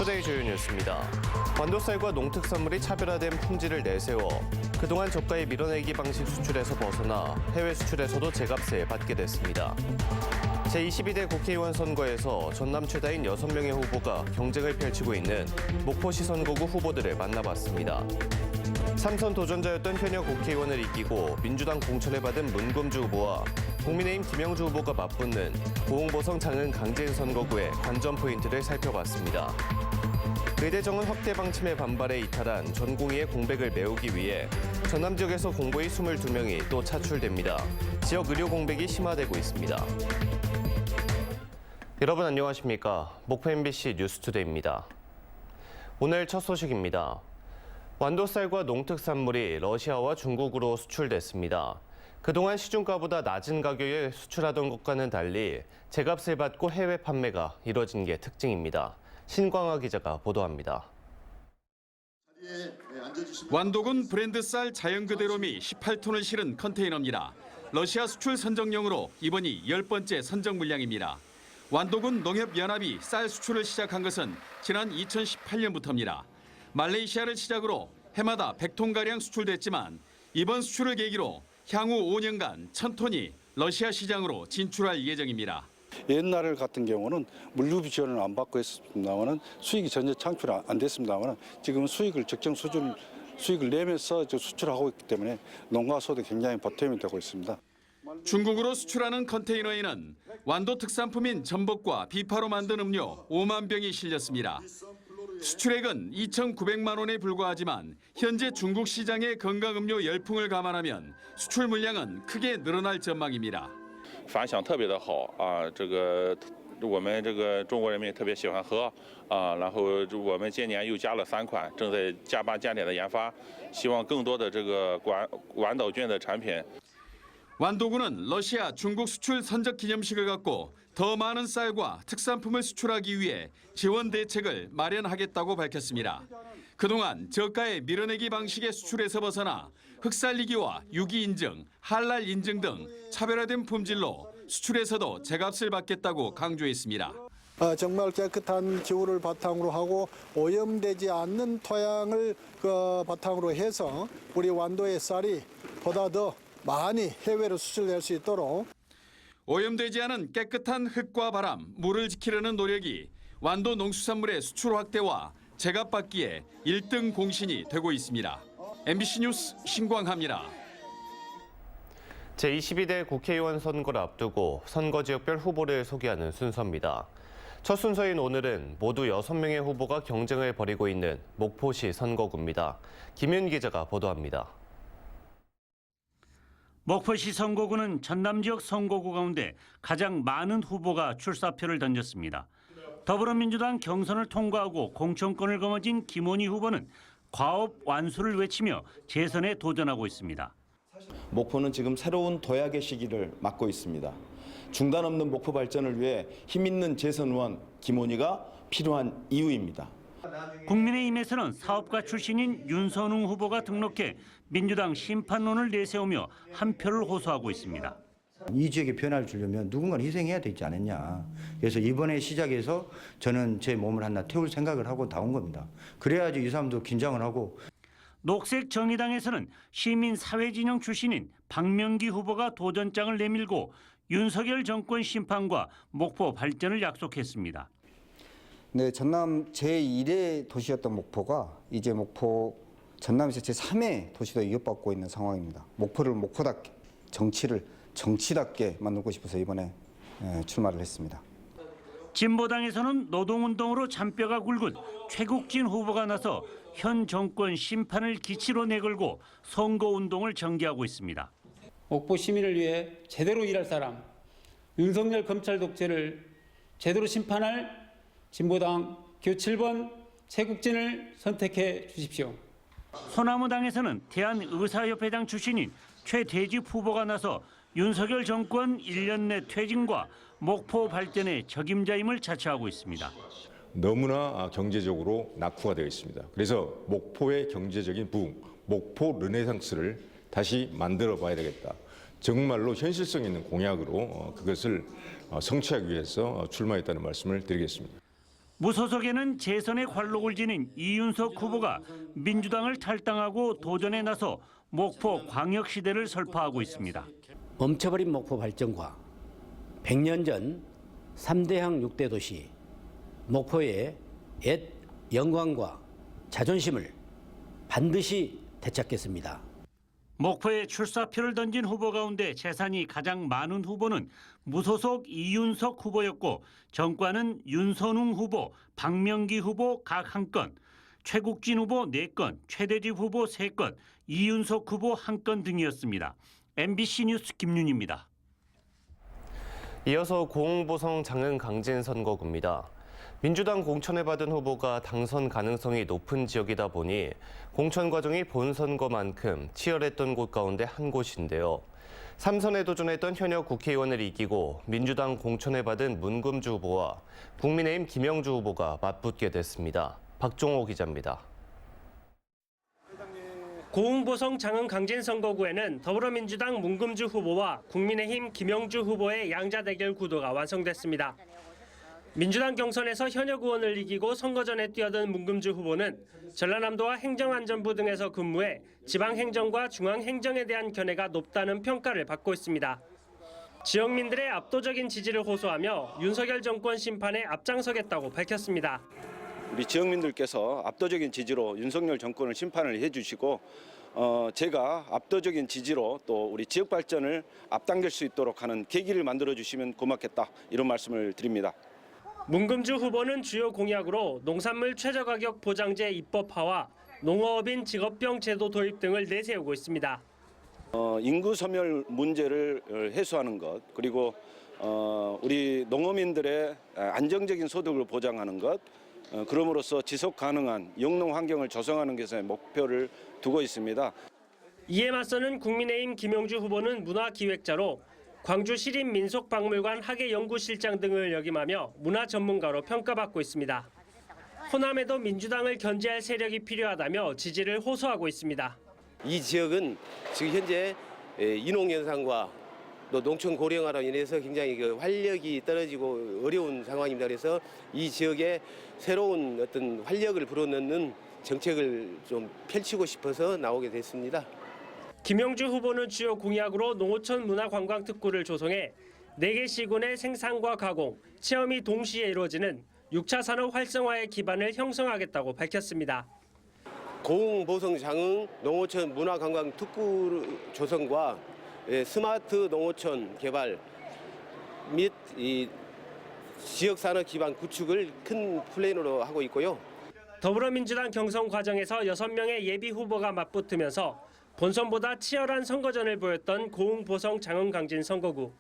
뉴스투데이 주요 뉴스입니다. 완도쌀과 농특산물이 차별화된 품질을 내세워 그동안 저가의 밀어내기 방식 수출에서 벗어나 해외 수출에서도 제값을 받게 됐습니다. 제22대 국회의원 선거에서 전남 최다인 6명의 후보가 경쟁을 펼치고 있는 목포시 선거구 후보들을 만나봤습니다. 3선 도전자였던 현역 국회의원을 이기고 민주당 공천을 받은 문금주 후보와 국민의힘 김영주 후보가 맞붙는 고흥보성 장흥 강진 선거구의 관전 포인트를 살펴봤습니다. 의대정원 확대 방침에 반발해 이탈한 전공의의 공백을 메우기 위해 전남 지역에서 공보의 22명이 또 차출됩니다. 지역 의료 공백이 심화되고 있습니다. 여러분 안녕하십니까? 목포 MBC 뉴스투데이입니다. 오늘 첫 소식입니다. 완도쌀과 농특산물이 러시아와 중국으로 수출됐습니다. 그동안 시중가보다 낮은 가격에 수출하던 것과는 달리 제값을 받고 해외 판매가 이뤄진 게 특징입니다. 신광화 기자가 보도합니다. 완도군 브랜드 쌀 자연 그대로미 18톤을 실은 컨테이너입니다. 러시아 수출 선정용으로 이번이 10번째 선정 물량입니다. 완도군 농협연합이 쌀 수출을 시작한 것은 지난 2018년부터입니다. 말레이시아를 시작으로 해마다 100톤가량 수출됐지만 이번 수출을 계기로 향후 5년간 1000톤이 러시아 시장으로 진출할 예정입니다. 옛날 같은 경우는 물류비 지원을 안 받고 했습니다만 수익이 전혀 창출 안 됐습니다만 지금 수익을 적정 수준 수익을 내면서 수출하고 있기 때문에 농가 소득이 굉장히 보탬이 되고 있습니다. 중국으로 수출하는 컨테이너에는 완도 특산품인 전복과 비파로 만든 음료 5만 병이 실렸습니다. 수출액은 2,900만 원에 불과하지만 현재 중국 시장의 건강음료 열풍을 감안하면 수출 물량은 크게 늘어날 전망입니다. 反响特别的好啊，我们中国人民特别喜欢喝啊，然后我们今年又加了3款，正在加班加点的研发，希望更多的完岛菌的产品。 완도군은 러시아, 중국 수출 선적 기념식을 갖고 더 많은 쌀과 특산품을 수출하기 위해 지원 대책을 마련하겠다고 밝혔습니다. 그동안 저가의 밀어내기 방식의 수출에서 벗어나 흑살리기와 유기 인증, 할랄 인증 등 차별화된 품질로 수출에서도 제값을 받겠다고 강조했습니다. 정말 깨끗한 기후를 바탕으로 하고 오염되지 않는 토양을 바탕으로 해서 우리 완도의 쌀이 보다 더 많이 해외로 수출될 수 있도록 오염되지 않은 깨끗한 흙과 바람, 물을 지키려는 노력이 완도 농수산물의 수출 확대와 제값받기에 1등 공신이 되고 있습니다. MBC 뉴스 신광하입니다. 제22대 국회의원 선거를 앞두고 선거 지역별 후보를 소개하는 순서입니다. 첫 순서인 오늘은 모두 6명의 후보가 경쟁을 벌이고 있는 목포시 선거구입니다. 김윤 기자가 보도합니다. 목포시 선거구는 전남 지역 선거구 가운데 가장 많은 후보가 출사표를 던졌습니다. 더불어민주당 경선을 통과하고 공천권을 거머쥔 김원희 후보는 과업 완수를 외치며 재선에 도전하고 있습니다. 목포는 지금 새로운 도약의 시기를 맞고 있습니다. 중단 없는 목포 발전을 위해 힘있는 재선 의원 김원희가 필요한 이유입니다. 국민의힘에서는 사업가 출신인 윤선웅 후보가 등록해 민주당 심판론을 내세우며 한 표를 호소하고 있습니다. 이 지역에 변화를 주려면 누군가는 희생해야 되지 않았냐. 그래서 이번에 시작해서 저는 제 몸을 하나 태울 생각을 하고 나온 겁니다. 그래야지 이 사람도 긴장을 하고. 녹색정의당에서는 시민사회진영 출신인 박명기 후보가 도전장을 내밀고 윤석열 정권 심판과 목포 발전을 약속했습니다. 네, 전남 제1의 도시였던 목포가 이제 목포 전남에서 제3의 도시로 이어받고 있는 상황입니다. 목포를 목포답게, 정치를 정치답게 만들고 싶어서 이번에 출마를 했습니다. 진보당에서는 노동운동으로 잔뼈가 굵은 최국진 후보가 나서 현 정권 심판을 기치로 내걸고 선거운동을 전개하고 있습니다. 목포 시민을 위해 제대로 일할 사람, 윤석열 검찰 독재를 제대로 심판할 진보당 교 7번 최국진을 선택해 주십시오. 소나무당에서는 대한의사협회장 출신인 최대집 후보가 나서 윤석열 정권 1년 내 퇴진과 목포 발전의 적임자임을 자처하고 있습니다. 너무나 경제적으로 낙후가 되어 있습니다. 그래서 목포의 경제적인 부흥, 목포 르네상스를 다시 만들어 봐야 되겠다. 정말로 현실성 있는 공약으로 그것을 성취하기 위해서 출마했다는 말씀을 드리겠습니다. 무소속에는 재선에 관록을 지닌 이윤석 후보가 민주당을 탈당하고 도전에 나서 목포 광역시대를 설파하고 있습니다. 멈춰버린 목포 발전과 100년 전 3대항 6대 도시 목포의 옛 영광과 자존심을 반드시 되찾겠습니다. 목포에 출사표를 던진 후보 가운데 재산이 가장 많은 후보는 무소속 이윤석 후보였고 정과는 윤선웅 후보, 박명기 후보 각 1건, 최국진 후보 4건, 최대집 후보 3건, 이윤석 후보 1건 등이었습니다. MBC 뉴스 김윤희입니다. 이어서 고흥보성 장흥 강진 선거구입니다. 민주당 공천을 받은 후보가 당선 가능성이 높은 지역이다 보니 공천 과정이 본선거만큼 치열했던 곳 가운데 한 곳인데요. 3선에 도전했던 현역 국회의원을 이기고 민주당 공천을 받은 문금주 후보와 국민의힘 김영주 후보가 맞붙게 됐습니다. 박종호 기자입니다. 고흥보성 장흥 강진 선거구에는 더불어민주당 문금주 후보와 국민의힘 김영주 후보의 양자 대결 구도가 완성됐습니다. 민주당 경선에서 현역 의원을 이기고 선거전에 뛰어든 문금주 후보는 전라남도와 행정안전부 등에서 근무해 지방행정과 중앙행정에 대한 견해가 높다는 평가를 받고 있습니다. 지역민들의 압도적인 지지를 호소하며 윤석열 정권 심판에 앞장서겠다고 밝혔습니다. 우리 지역민들께서 압도적인 지지로 윤석열 정권을 심판을 해주시고 제가 압도적인 지지로 또 우리 지역 발전을 앞당길 수 있도록 하는 계기를 만들어주시면 고맙겠다 이런 말씀을 드립니다. 문금주 후보는 주요 공약으로 농산물 최저가격 보장제 입법화와 농어업인 직업병 제도 도입 등을 내세우고 있습니다. 인구 소멸 문제를 해소하는 것 그리고 우리 농어민들의 안정적인 소득을 보장하는 것 그럼으로써 지속 가능한 영농 환경을 조성하는 것에 목표를 두고 있습니다. 이에 맞서는 국민의힘 김영주 후보는 문화기획자로 광주 시립민속박물관 학예연구실장 등을 역임하며 문화 전문가로 평가받고 있습니다. 호남에도 민주당을 견제할 세력이 필요하다며 지지를 호소하고 있습니다. 이 지역은 지금 현재 인농 현상과 또 농촌 고령화로 인해서 굉장히 활력이 떨어지고 어려운 상황입니다. 그래서 이 지역에 새로운 어떤 활력을 불어넣는 정책을 좀 펼치고 싶어서 나오게 됐습니다. 김영주 후보는 주요 공약으로 농어촌 문화관광특구를 조성해 4개 시군의 생산과 가공, 체험이 동시에 이루어지는 6차 산업 활성화의 기반을 형성하겠다고 밝혔습니다. 고흥보성 장흥 농어촌 문화관광특구 조성과 스마트 농어촌 개발 및 이 지역산업 기반 구축을 큰 플랜으로 하고 있고요. 더불어민주당 경선 과정에서 6명의 예비 후보가 맞붙으면서 본선보다 치열한 선거전을 보였던 고흥보성 장흥 강진 선거구.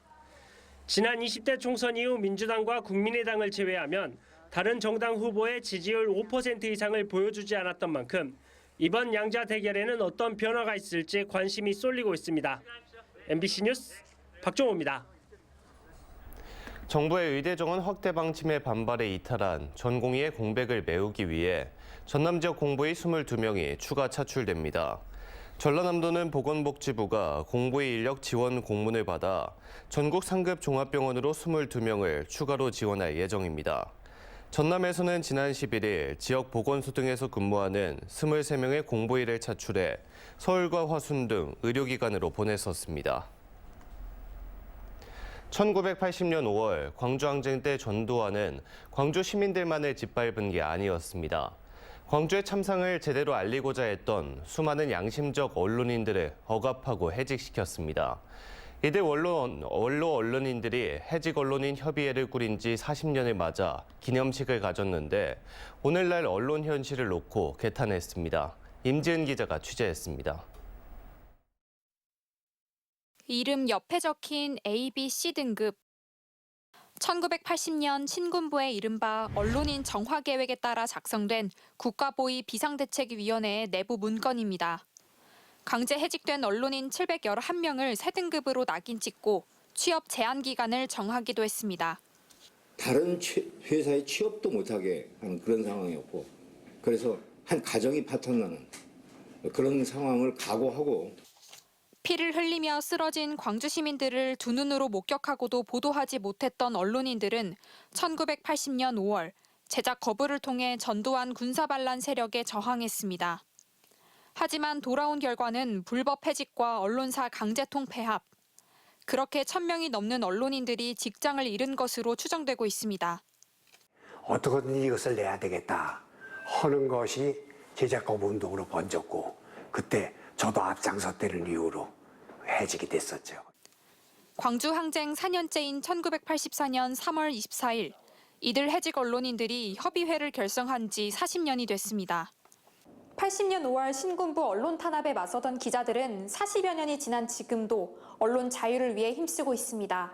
지난 20대 총선 이후 민주당과 국민의당을 제외하면 다른 정당 후보의 지지율 5% 이상을 보여주지 않았던 만큼 이번 양자 대결에는 어떤 변화가 있을지 관심이 쏠리고 있습니다. MBC 뉴스 박종호입니다. 정부의 의대 정원 확대 방침에 반발해 이탈한 전공의의 공백을 메우기 위해 전남 지역 공부의 22명이 추가 차출됩니다. 전라남도는 보건복지부가 공부의 인력 지원 공문을 받아 전국 상급 종합병원으로 22명을 추가로 지원할 예정입니다. 전남에서는 지난 11일 지역 보건소 등에서 근무하는 23명의 공부의를 차출해 서울과 화순 등 의료기관으로 보냈었습니다. 1980년 5월 광주항쟁 때 전두환은 광주 시민들만을 짓밟은 게 아니었습니다. 광주의 참상을 제대로 알리고자 했던 수많은 양심적 언론인들을 억압하고 해직시켰습니다. 이들 언론인들이 해직 언론인 협의회를 꾸린 지 40년을 맞아 기념식을 가졌는데 오늘날 언론 현실을 놓고 개탄했습니다. 임지은 기자가 취재했습니다. 이름 옆에 적힌 A, B, C 등급. 1980년 신군부의 이른바 언론인 정화 계획에 따라 작성된 국가보위 비상대책위원회의 내부 문건입니다. 강제 해직된 언론인 711명을 새 등급으로 낙인 찍고 취업 제한 기간을 정하기도 했습니다. 다른 회사에 취업도 못하게 하는 그런 상황이었고 그래서 한 가정이 파탄나는 그런 상황을 각오하고 피를 흘리며 쓰러진 광주 시민들을 두 눈으로 목격하고도 보도하지 못했던 언론인들은 1980년 5월 제작 거부를 통해 전두환 군사반란 세력에 저항했습니다. 하지만 돌아온 결과는 불법 해직과 언론사 강제통 폐합. 그렇게 1,000명이 넘는 언론인들이 직장을 잃은 것으로 추정되고 있습니다. 어떻게든 이것을 내야 되겠다 하는 것이 제작 거부 운동으로 번졌고 그때 저도 앞장섰다는 이유로 해직이 됐었죠. 광주 항쟁 4년째인 1984년 3월 24일 이들 해직 언론인들이 협의회를 결성한 지 40년이 됐습니다. 80년 5월 신군부 언론 탄압에 맞서던 기자들은 40여 년이 지난 지금도 언론 자유를 위해 힘쓰고 있습니다.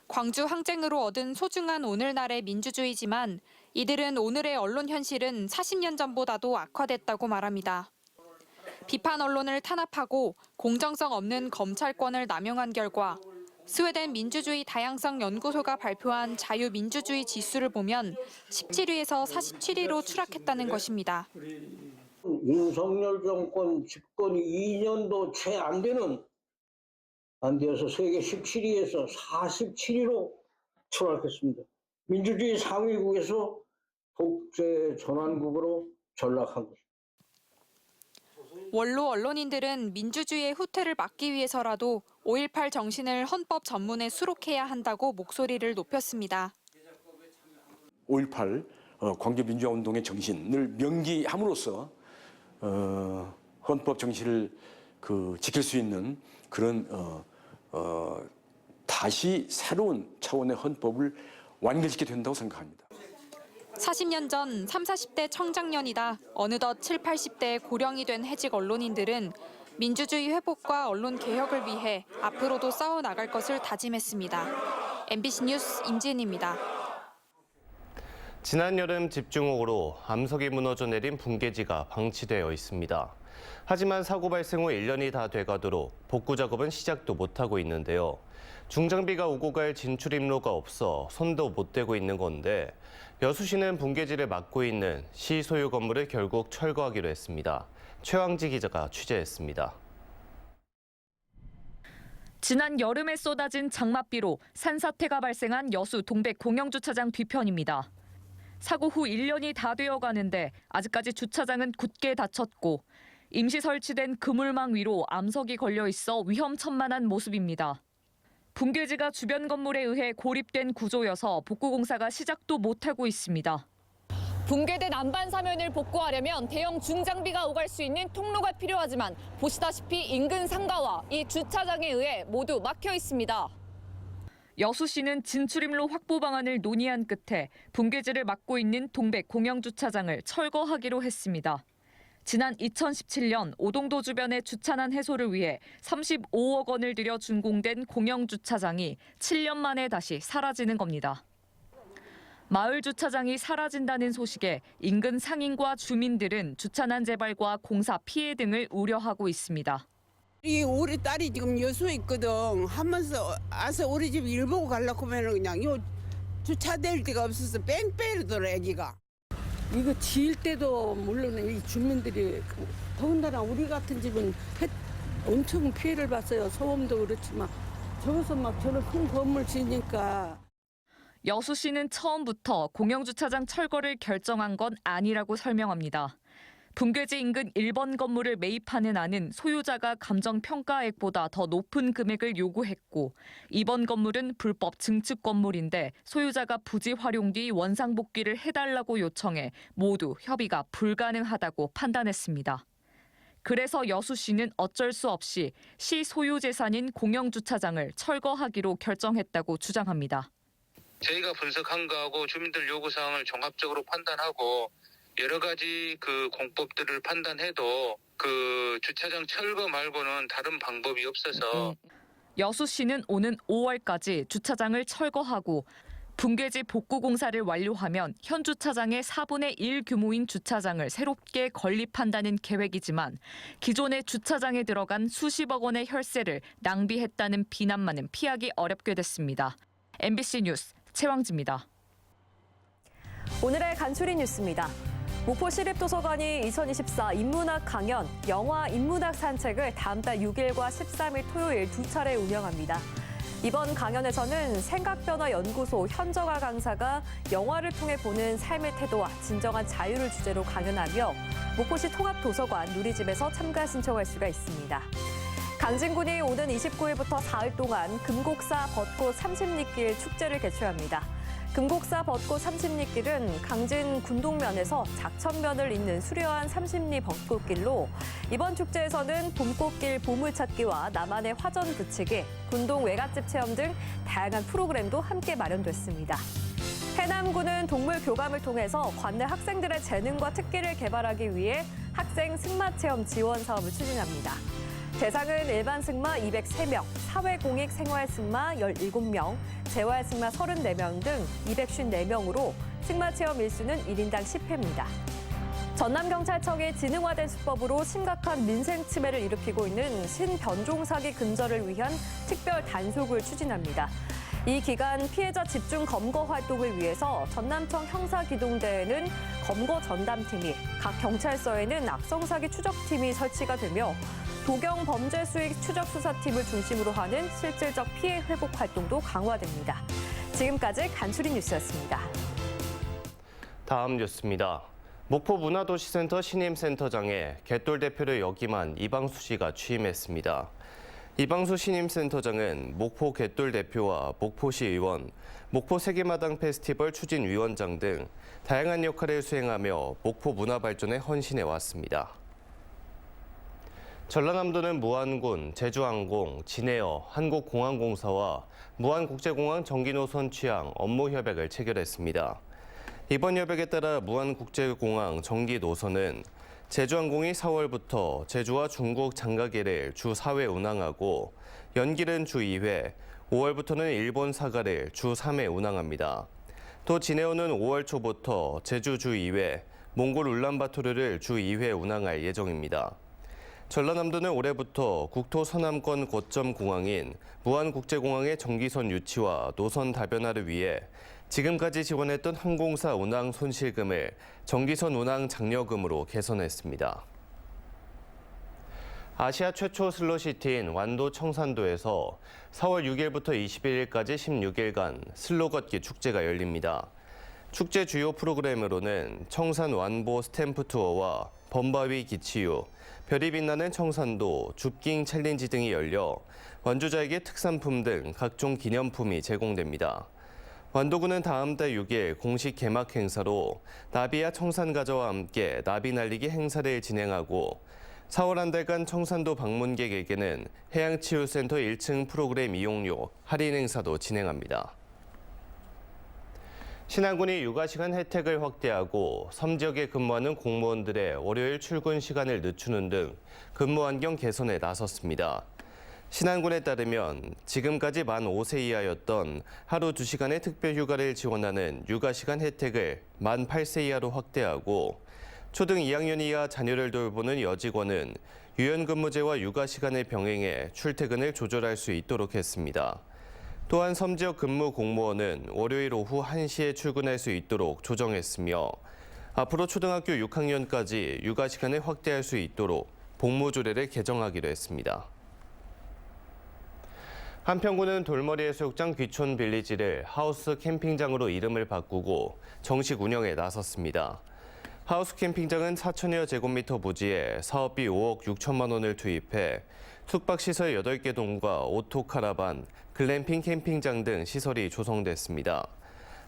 광주 항쟁으로 얻은 소중한 오늘날의 민주주의지만 이들은 오늘의 언론 현실은 40년 전보다도 악화됐다고 말합니다. 비판 언론을 탄압하고 공정성 없는 검찰권을 남용한 결과 스웨덴 민주주의 다양성 연구소가 발표한 자유민주주의 지수를 보면 17위에서 47위로 추락했다는 것입니다. 윤석열 정권 집권이 2년도 채 안 되어서 세계 17위에서 47위로 추락했습니다. 민주주의 상위국에서 독재 전환국으로 전락한 것입니다. 원로 언론인들은 민주주의의 후퇴를 막기 위해서라도 5.18 정신을 헌법 전문에 수록해야 한다고 목소리를 높였습니다. 5.18 광주민주화운동의 정신을 명기함으로써 헌법 정신을 지킬 수 있는 그런 다시 새로운 차원의 헌법을 완결시켜야 된다고 생각합니다. 40년 전 30, 40대 청장년이다 어느덧 70, 80대의 고령이 된 해직 언론인들은 민주주의 회복과 언론 개혁을 위해 앞으로도 싸워나갈 것을 다짐했습니다. MBC 뉴스 임지은입니다. 지난 여름 집중호우로 암석이 무너져 내린 붕괴지가 방치되어 있습니다. 하지만 사고 발생 후 1년이 다 돼가도록 복구 작업은 시작도 못하고 있는데요. 중장비가 오고 갈 진출입로가 없어 손도 못 대고 있는 건데 여수시는 붕괴지를 막고 있는 시 소유 건물을 결국 철거하기로 했습니다. 최왕지 기자가 취재했습니다. 지난 여름에 쏟아진 장맛비로 산사태가 발생한 여수 동백 공영주차장 뒤편입니다. 사고 후 1년이 다 되어가는데 아직까지 주차장은 굳게 닫혔고 임시 설치된 그물망 위로 암석이 걸려 있어 위험천만한 모습입니다. 붕괴지가 주변 건물에 의해 고립된 구조여서 복구 공사가 시작도 못하고 있습니다. 붕괴된 안반 사면을 복구하려면 대형 중장비가 오갈 수 있는 통로가 필요하지만 보시다시피 인근 상가와 이 주차장에 의해 모두 막혀 있습니다. 여수시는 진출입로 확보 방안을 논의한 끝에 붕괴지를 막고 있는 동백 공영주차장을 철거하기로 했습니다. 지난 2017년 오동도 주변의 주차난 해소를 위해 35억 원을 들여 준공된 공영주차장이 7년 만에 다시 사라지는 겁니다. 마을 주차장이 사라진다는 소식에 인근 상인과 주민들은 주차난 재발과 공사 피해 등을 우려하고 있습니다. 우리 딸이 지금 여수에 있거든. 하면서 와서 우리 집 일 보고 가려고 하면 그냥 요 주차될 데가 없어서 뺑뺑이더라 애기가. 이거 지을 때도 물론 이 주민들이 더군다나 우리 같은 집은 엄청 피해를 봤어요. 소음도 그렇지만 저기서 막 저런 큰 건물 지으니까. 여수시는 처음부터 공영주차장 철거를 결정한 건 아니라고 설명합니다. 붕괴지 인근 1번 건물을 매입하는 안은 소유자가 감정평가액보다 더 높은 금액을 요구했고 2번 건물은 불법 증축 건물인데 소유자가 부지 활용 뒤 원상복귀를 해달라고 요청해 모두 협의가 불가능하다고 판단했습니다. 그래서 여수시는 어쩔 수 없이 시 소유 재산인 공영주차장을 철거하기로 결정했다고 주장합니다. 저희가 분석한 거하고 주민들 요구사항을 종합적으로 판단하고 여러 가지 공법들을 판단해도 주차장 철거 말고는 다른 방법이 없어서 여수시는 오는 5월까지 주차장을 철거하고 붕괴지 복구 공사를 완료하면 현 주차장의 4분의 1 규모인 주차장을 새롭게 건립한다는 계획이지만 기존의 주차장에 들어간 수십억 원의 혈세를 낭비했다는 비난만은 피하기 어렵게 됐습니다. MBC 뉴스 최왕지입니다. 오늘의 간추린 뉴스입니다. 목포시립도서관이 2024 인문학 강연, 영화 인문학 산책을 다음 달 6일과 13일 토요일 두 차례 운영합니다. 이번 강연에서는 생각변화연구소 현정아 강사가 영화를 통해 보는 삶의 태도와 진정한 자유를 주제로 강연하며 목포시 통합도서관 누리집에서 참가 신청할 수가 있습니다. 강진군이 오는 29일부터 4일 동안 금곡사 벚꽃 30리길 축제를 개최합니다. 금곡사 벚꽃 30리길은 강진 군동면에서 작천면을 잇는 수려한 30리 벚꽃길로 이번 축제에서는 봄꽃길 보물찾기와 나만의 화전 붙이기, 군동 외갓집 체험 등 다양한 프로그램도 함께 마련됐습니다. 해남군은 동물 교감을 통해서 관내 학생들의 재능과 특기를 개발하기 위해 학생 승마 체험 지원 사업을 추진합니다. 대상은 일반 승마 203명, 사회공익 생활승마 17명, 재활승마 34명 등 254명으로 승마 체험 일수는 1인당 10회입니다. 전남경찰청이 지능화된 수법으로 심각한 민생 침해를 일으키고 있는 신변종 사기 근절을 위한 특별 단속을 추진합니다. 이 기간 피해자 집중 검거 활동을 위해서 전남청 형사기동대에는 검거 전담팀이, 각 경찰서에는 악성사기 추적팀이 설치가 되며 도경 범죄 수익 추적 수사팀을 중심으로 하는 실질적 피해 회복 활동도 강화됩니다. 지금까지 간추린 뉴스였습니다. 다음 뉴스입니다. 목포 문화도시센터 신임센터장에 갯돌 대표를 역임한 이방수 씨가 취임했습니다. 이방수 신임센터장은 목포 갯돌 대표와 목포시 의원, 목포 세계마당 페스티벌 추진위원장 등 다양한 역할을 수행하며 목포 문화 발전에 헌신해 왔습니다. 전라남도는 무안군, 제주항공, 진에어, 한국공항공사와 무안국제공항 정기노선 취항 업무 협약을 체결했습니다. 이번 협약에 따라 무안국제공항 정기노선은 제주항공이 4월부터 제주와 중국 장가계를 주 4회 운항하고 연길은 주 2회, 5월부터는 일본 사가를 주 3회 운항합니다. 또 진에어는 5월 초부터 제주 주 2회, 몽골 울란바토르를 주 2회 운항할 예정입니다. 전라남도는 올해부터 국토 서남권 거점 공항인 무안국제공항의 정기선 유치와 노선 다변화를 위해 지금까지 지원했던 항공사 운항 손실금을 정기선 운항 장려금으로 개선했습니다. 아시아 최초 슬로시티인 완도 청산도에서 4월 6일부터 21일까지 16일간 슬로 걷기 축제가 열립니다. 축제 주요 프로그램으로는 청산 완보 스탬프 투어와 범바위 기치유, 별이 빛나는 청산도, 줍깅 챌린지 등이 열려 완주자에게 특산품 등 각종 기념품이 제공됩니다. 완도군은 다음 달 6일 공식 개막 행사로 나비와 청산가자와 함께 나비 날리기 행사를 진행하고 4월 한 달간 청산도 방문객에게는 해양치유센터 1층 프로그램 이용료 할인 행사도 진행합니다. 신안군이 육아시간 혜택을 확대하고 섬 지역에 근무하는 공무원들의 월요일 출근 시간을 늦추는 등 근무 환경 개선에 나섰습니다. 신안군에 따르면 지금까지 만 5세 이하였던 하루 2시간의 특별 휴가를 지원하는 육아시간 혜택을 만 8세 이하로 확대하고 초등 2학년 이하 자녀를 돌보는 여직원은 유연근무제와 육아시간을 병행해 출퇴근을 조절할 수 있도록 했습니다. 또한 섬지역 근무 공무원은 월요일 오후 1시에 출근할 수 있도록 조정했으며 앞으로 초등학교 6학년까지 육아 시간을 확대할 수 있도록 복무조례를 개정하기로 했습니다. 한평군은 돌머리 해수욕장 귀촌 빌리지를 하우스 캠핑장으로 이름을 바꾸고 정식 운영에 나섰습니다. 하우스 캠핑장은 4천여 제곱미터 부지에 사업비 5억 6천만 원을 투입해 숙박시설 8개 동과 오토카라반, 글램핑 캠핑장 등 시설이 조성됐습니다.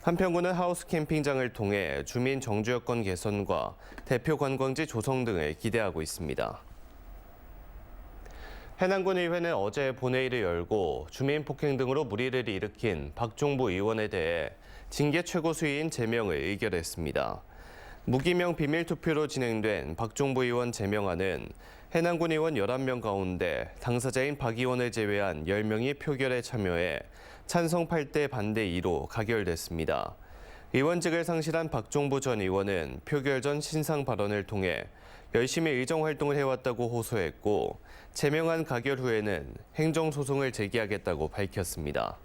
한평군은 하우스 캠핑장을 통해 주민 정주 여건 개선과 대표 관광지 조성 등을 기대하고 있습니다. 해남군의회는 어제 본회의를 열고 주민 폭행 등으로 물의를 일으킨 박종부 의원에 대해 징계 최고수위인 제명을 의결했습니다. 무기명 비밀투표로 진행된 박종부 의원 제명안은 해남군 의원 11명 가운데 당사자인 박 의원을 제외한 10명이 표결에 참여해 찬성 8대 반대 2로 가결됐습니다. 의원직을 상실한 박종부 전 의원은 표결 전 신상 발언을 통해 열심히 의정 활동을 해왔다고 호소했고 제명안 가결 후에는 행정소송을 제기하겠다고 밝혔습니다.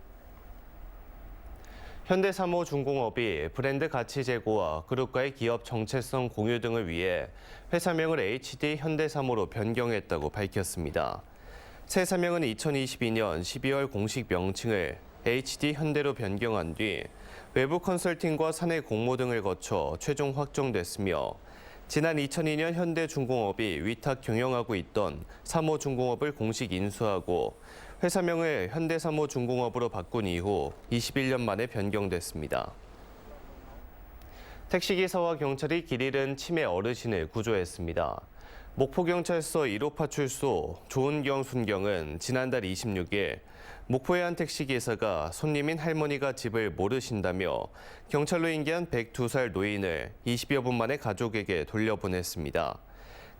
현대사모중공업이 브랜드 가치 제고와 그룹과의 기업 정체성 공유 등을 위해 회사명을 HD 현대사모로 변경했다고 밝혔습니다. 새 사명은 2022년 12월 공식 명칭을 HD 현대로 변경한 뒤 외부 컨설팅과 사내 공모 등을 거쳐 최종 확정됐으며 지난 2002년 현대중공업이 위탁 경영하고 있던 사모중공업을 공식 인수하고 회사명을 현대사모중공업으로 바꾼 이후 21년 만에 변경됐습니다. 택시기사와 경찰이 길 잃은 치매 어르신을 구조했습니다. 목포경찰서 1호 파출소 조은경 순경은 지난달 26일 목포의 한 택시기사가 손님인 할머니가 집을 모르신다며 경찰로 인계한 102살 노인을 20여 분 만에 가족에게 돌려보냈습니다.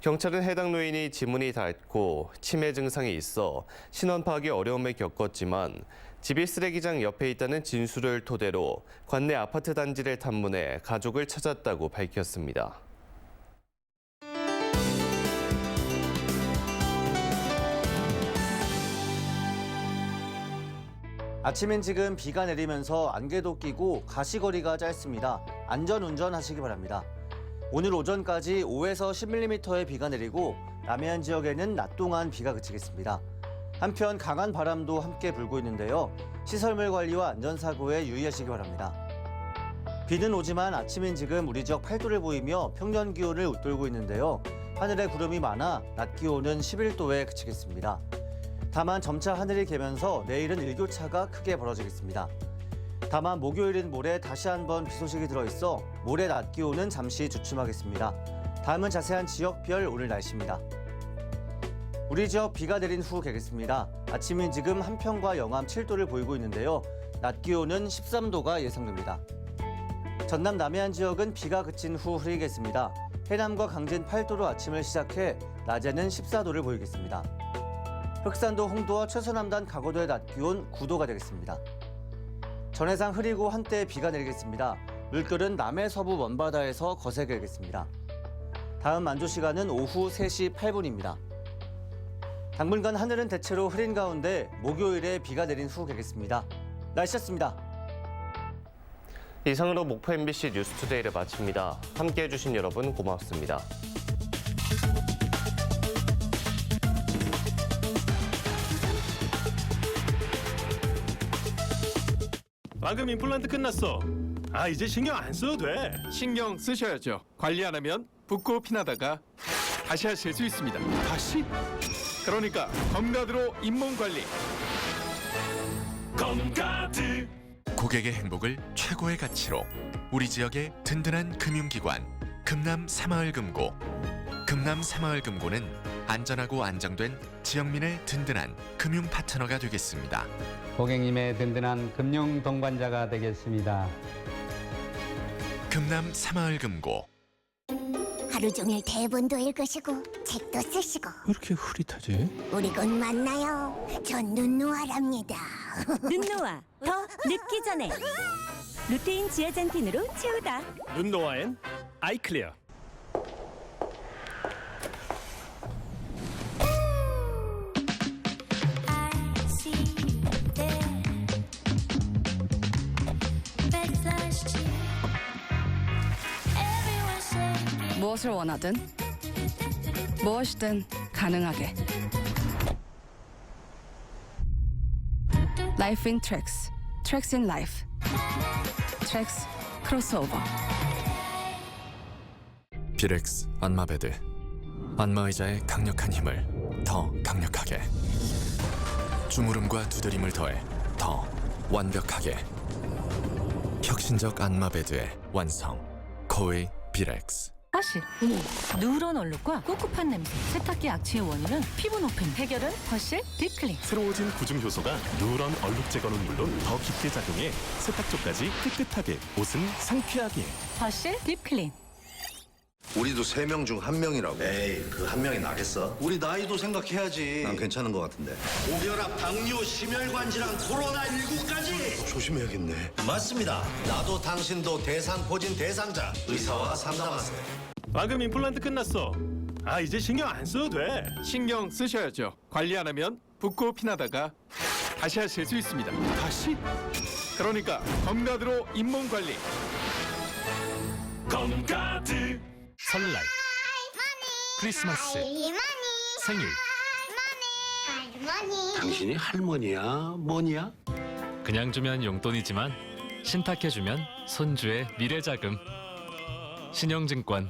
경찰은 해당 노인이 지문이 닳고 치매 증상이 있어 신원 파악에 어려움을 겪었지만 집이 쓰레기장 옆에 있다는 진술을 토대로 관내 아파트 단지를 탐문해 가족을 찾았다고 밝혔습니다. 아침엔 지금 비가 내리면서 안개도 끼고 가시거리가 짧습니다. 안전운전 하시기 바랍니다. 오늘 오전까지 5에서 10mm의 비가 내리고 남해안 지역에는 낮 동안 비가 그치겠습니다. 한편 강한 바람도 함께 불고 있는데요. 시설물 관리와 안전사고에 유의하시기 바랍니다. 비는 오지만 아침엔 지금 우리 지역 8도를 보이며 평년 기온을 웃돌고 있는데요. 하늘에 구름이 많아 낮 기온은 11도에 그치겠습니다. 다만 점차 하늘이 개면서 내일은 일교차가 크게 벌어지겠습니다. 다만 목요일인 모레 다시 한번 비 소식이 들어있어 모레 낮 기온은 잠시 주춤하겠습니다. 다음은 자세한 지역별 오늘 날씨입니다. 우리 지역 비가 내린 후 개겠습니다. 아침인 지금 한평과 영암 7도를 보이고 있는데요. 낮 기온은 13도가 예상됩니다. 전남 남해안 지역은 비가 그친 후 흐리겠습니다. 해남과 강진 8도로 아침을 시작해 낮에는 14도를 보이겠습니다. 흑산도 홍도와 최서남단 강원도의 낮 기온 9도가 되겠습니다. 전해상 흐리고 한때 비가 내리겠습니다. 물결은 남해 서부 먼바다에서 거세게 일겠습니다. 다음 만조 시간은 오후 3시 8분입니다. 당분간 하늘은 대체로 흐린 가운데 목요일에 비가 내린 후 개겠습니다. 날씨였습니다. 이상으로 목포 MBC 뉴스투데이를 마칩니다. 함께해 주신 여러분 고맙습니다. 방금 임플란트 끝났어. 이제 신경 안 써도 돼. 신경 쓰셔야죠. 관리 안 하면 붓고 피나다가 다시 하실 수 있습니다. 다시? 그러니까 검가드로 잇몸 관리. 검가드. 고객의 행복을 최고의 가치로 우리 지역의 든든한 금융기관 금남 새마을금고. 금남 새마을금고는 안전하고 안정된 지역민의 든든한 금융 파트너가 되겠습니다. 고객님의 든든한 금융 동반자가 되겠습니다. 금남 새마을금고. 하루 종일 대본도 읽으시고 책도 쓰시고 왜 이렇게 흐릿하지? 우리 곧 만나요. 전 눈노아랍니다. 눈노아 더 늦기 전에 루테인 지아잔틴으로 채우다. 눈노아엔 아이클리어. 무엇을 원하든 무엇이든 가능하게. Life in Tracks, Tracks in Life, Tracks 크로스오버. 비렉스 안마베드. 안마의자의 강력한 힘을 더 강력하게. 주무름과 두드림을 더해 더 완벽하게. 혁신적 안마베드의 완성. 코웨이 비렉스. 허쉬. 누런 얼룩과 꿉꿉한 냄새, 세탁기 악취의 원인은 피부 노폐. 해결은 허쉬 딥클린. 새로워진 구중 효소가 누런 얼룩 제거는 물론 더 깊게 작용해 세탁조까지 깨끗하게, 옷은 상쾌하게. 허쉬 딥클린. 우리도 3명 중 1명이라고. 에이, 그 한 명이 나겠어? 우리 나이도 생각해야지. 난 괜찮은 것 같은데. 고혈압, 당뇨, 심혈관 질환, 코로나19까지 조심해야겠네. 맞습니다. 나도 당신도 대상포진 대상자. 의사와 상담하세요. 방금 임플란트 끝났어. 이제 신경 안 써도 돼. 신경 쓰셔야죠. 관리 안 하면 붓고 피나다가 다시 하실 수 있습니다. 다시? 그러니까 검가드로 잇몸 관리. 검가드. 설날, 크리스마스, 생일, 할머니. 당신이 할머니야? 뭐냐? 그냥 주면 용돈이지만 신탁해주면 손주의 미래자금. 신영증권